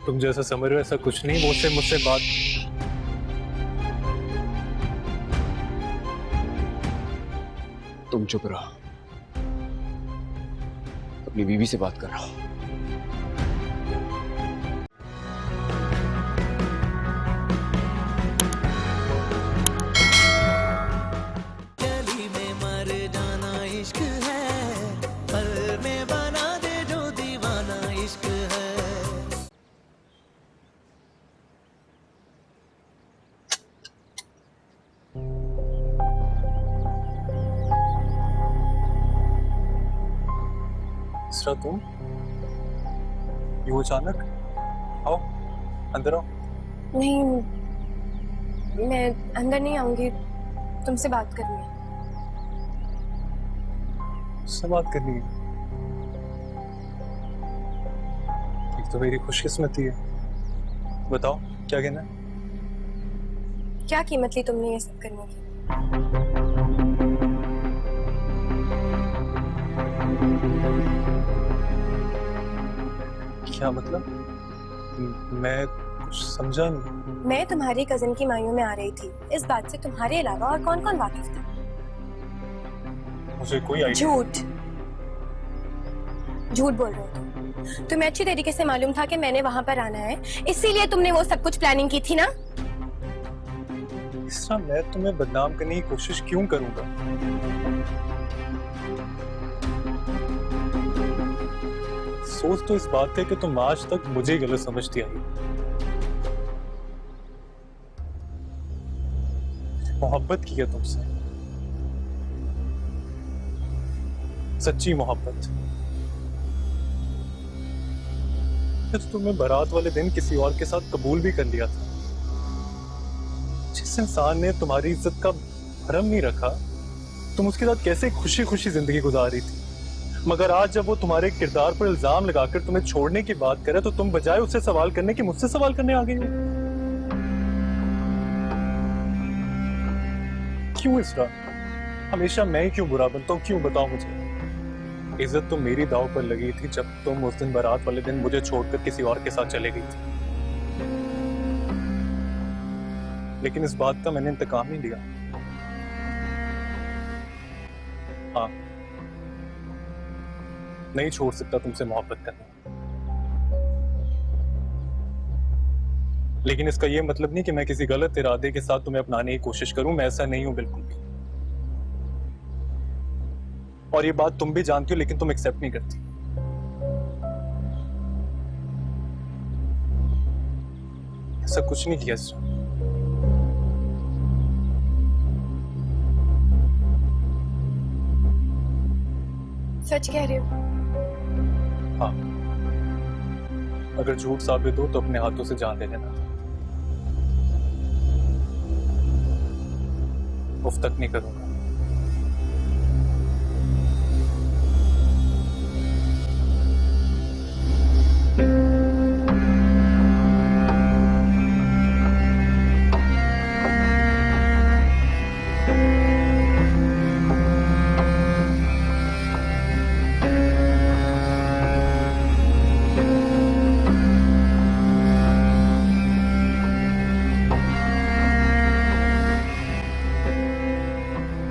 तुम जैसा समझ रहे हो ऐसा कुछ नहीं। मुझसे मुझसे बात। तुम चुप रहो, अपनी बीवी से बात कर रहा हूं। गली में मर जाना इश्क है, पल में बना दे जो दीवाना इश्क है। इसरा तुम यूं अचानक? आओ अंदर आओ। नहीं, मैं अंदर नहीं आऊंगी, तुमसे बात करनी है। उससे बात करनी है? एक तो मेरी खुशकिस्मती है। बताओ क्या कहना है? क्या कीमत ली तुमने ये सब करने की? क्या मतलब? मैं कुछ समझा नहीं। मैं तुम्हारी कजिन की मायूं में आ रही थी। इस बात से तुम्हारे अलावा और कौन कौन वाकिफ था? मुझे कोई आइडिया। झूठ झूठ बोल रहे हो तुम्हें अच्छी तरीके से मालूम था कि मैंने वहां पर आना है, इसीलिए तुमने वो सब कुछ प्लानिंग की थी ना? इसरा मैं तुम्हें बदनाम करने की कोशिश क्यों करूंगा? सोच तो इस बात है कि तुम आज तक मुझे गलत समझती आई। मोहब्बत की है तुमसे, सच्ची मोहब्बत। तो तुम्हें बारात वाले दिन किसी और के साथ कबूल भी कर लिया था। जिस इंसान ने तुम्हारी इज्जत का भरम नहीं रखा, तुम उसके साथ कैसे खुशी खुशी जिंदगी गुजार रही थी। मगर आज जब वो तुम्हारे किरदार पर इल्जाम लगाकर तुम्हें छोड़ने की बात करे तो तुम बजाय उससे सवाल करने की मुझसे सवाल करने आ गई हो। क्यों इसरा? हमेशा मैं ही क्यों बुरा बनता हूँ? क्यों बताओ मुझे। इज्जत तो मेरी दांव पर लगी थी जब तुम उस दिन बारात वाले दिन मुझे छोड़कर किसी और के साथ चले गई थी, लेकिन इस बात का मैंने इंतकाम नहीं लिया। हाँ, नहीं छोड़ सकता तुमसे मोहब्बत करना, लेकिन इसका यह मतलब नहीं कि मैं किसी गलत इरादे के साथ तुम्हें अपनाने की कोशिश करूं। मैं ऐसा नहीं हूं बिल्कुल भी, और ये बात तुम भी जानती हो, लेकिन तुम एक्सेप्ट नहीं करती। ऐसा कुछ नहीं किया इसने। सच कह रहे हो? हाँ, अगर झूठ साबित हो तो अपने हाथों से जान ले लेना। उफ तक नहीं करूंगा।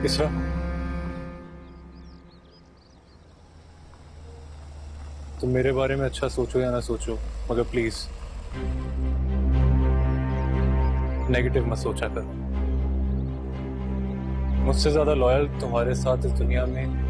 इसरा, तुम मेरे बारे में अच्छा सोचो या ना सोचो, मगर प्लीज नेगेटिव मत सोचा करो। मुझसे ज्यादा लॉयल तुम्हारे साथ इस दुनिया में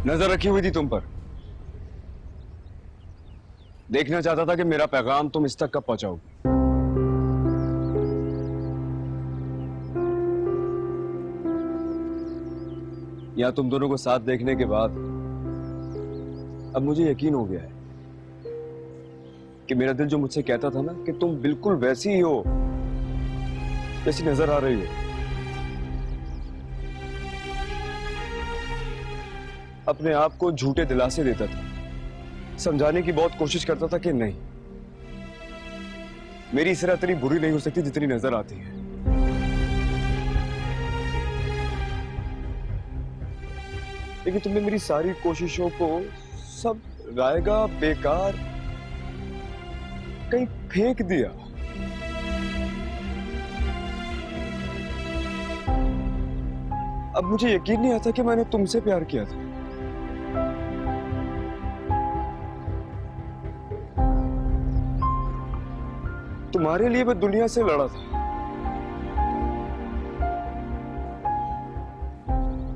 नजर रखी हुई थी तुम पर। देखना चाहता था कि मेरा पैगाम तुम इस तक कब पहुंचाओगे। या तुम दोनों को साथ देखने के बाद अब मुझे यकीन हो गया है कि मेरा दिल जो मुझसे कहता था ना कि तुम बिल्कुल वैसी ही हो जैसी नजर आ रही हो, अपने आप को झूठे दिलासे देता था, समझाने की बहुत कोशिश करता था कि नहीं, मेरी इस तरह इतनी बुरी नहीं हो सकती जितनी नजर आती है। लेकिन तुमने मेरी सारी कोशिशों को सब रायगा बेकार कहीं फेंक दिया। अब मुझे यकीन नहीं आता कि मैंने तुमसे प्यार किया था। तुम्हारे लिए मैं दुनिया से लड़ा था।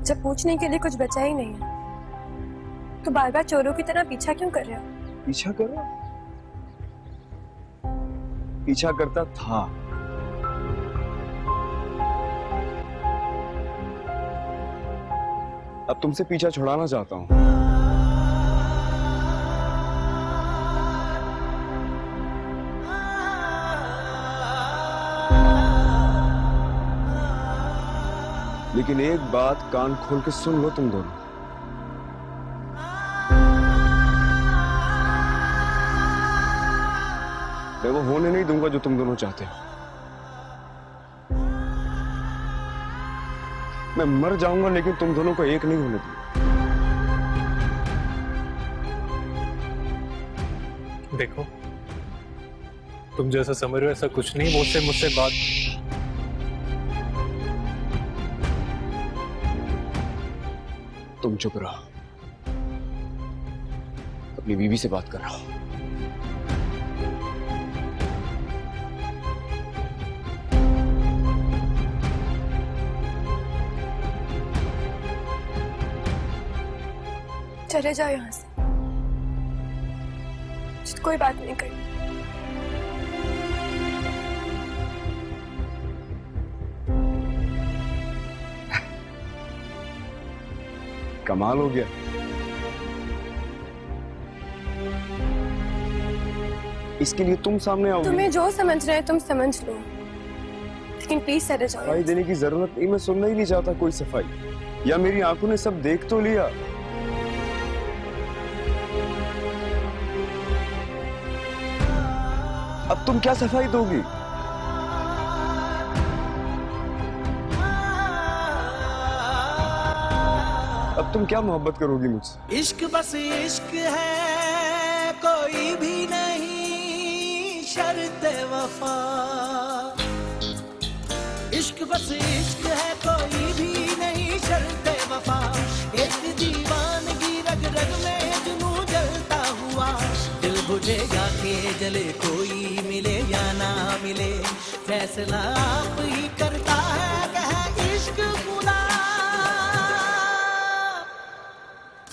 जब पूछने के लिए कुछ बचा ही नहीं है तो बार बार चोरों की तरह पीछा क्यों कर रहे हो? पीछा कर रहा? पीछा करता था। अब तुमसे पीछा छुड़ाना चाहता हूं। लेकिन एक बात कान खोल के सुन लो तुम दोनों। मैं वो होने नहीं दूंगा जो तुम दोनों चाहते हो। मैं मर जाऊंगा लेकिन तुम दोनों को एक नहीं होने दूंगा। देखो, तुम जैसा समझ रहे हो ऐसा कुछ नहीं। वो से मुझसे बात तुम चुप रहो, अपनी बीवी से बात कर रहा हूं। चले जाओ यहाँ से, मुझे कोई बात नहीं करनी। कमाल हो गया। इसके लिए तुम सामने आओगे? तुम्हें जो समझ रहे हैं तुम समझ लो, लेकिन प्लीज चले जाओ। सफाई देने की जरूरत नहीं, मैं सुनना ही नहीं चाहता कोई सफाई। या मेरी आंखों ने सब देख तो लिया। अब तुम क्या सफाई दोगी? अब तुम क्या मोहब्बत करोगी मुझसे? इश्क बस इश्क है, कोई भी नहीं शर्त वफा। इश्क बस इश्क है, कोई भी नहीं शर्त वफा। एक दीवानगी रग रग में जुनू जलता हुआ, दिल बुझेगा के जले, कोई मिले या ना मिले, फैसला आप ही करता है, कहे इश्क खुदा।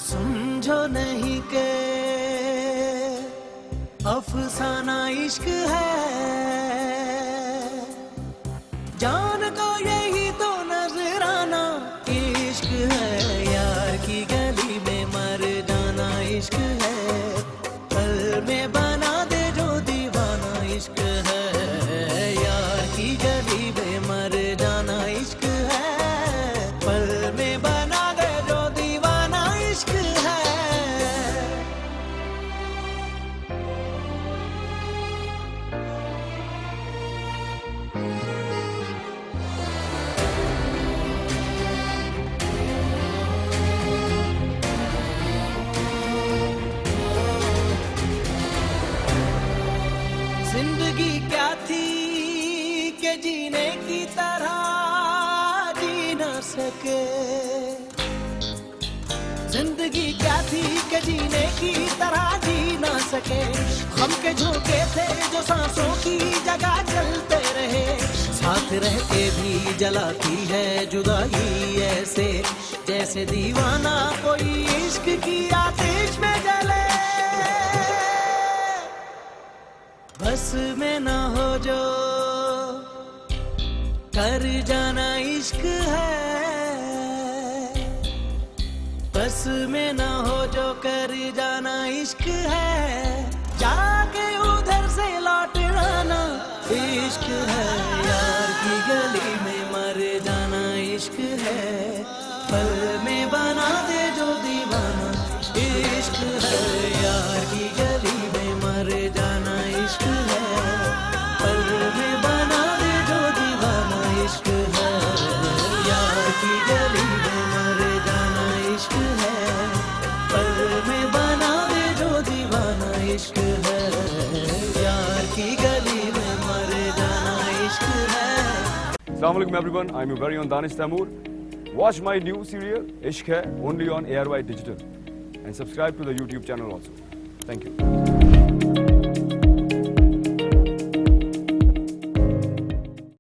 समझो नहीं के अफसाना इश्क है, जान को यही तो नजराना इश्क है। यार की गली में मर जाना इश्क है, पल में बना दे जो दीवाना इश्क है। यार की गली में मर जाना इश्क है, पल में बना दे जो दीवाना इश्क है। जिंदगी क्या थी कि जीने की तरह जी न सके। जिंदगी क्या थी कि जीने की तरह जी न सके। हम के झोंके थे जो सांसों की जगह चलते रहे, साथ रह के भी जलाती है जुदाई ऐसे, जैसे दीवाना कोई इश्क की आतिश में जले। बस में ना हो जो कर जाना इश्क है, बस में ना हो जो कर जाना इश्क है। जाके उधर से लौट आना इश्क है। यार की गली में मर जाना इश्क है, पल में बना दे जो दीवाना इश्क है यार की गली में मर जाना इश्क है पल में बना दे जो दीवाना इश्क है यार की गली में मर जाना इश्क है पल में बना दे जो दीवाना इश्क है यार की गली में मर जाना इश्क है Assalamu alaikum everyone, I'm your very own Danish Taimur. Watch my new serial Ishq Hai only on ARY Digital and subscribe to the YouTube channel also. Thank you.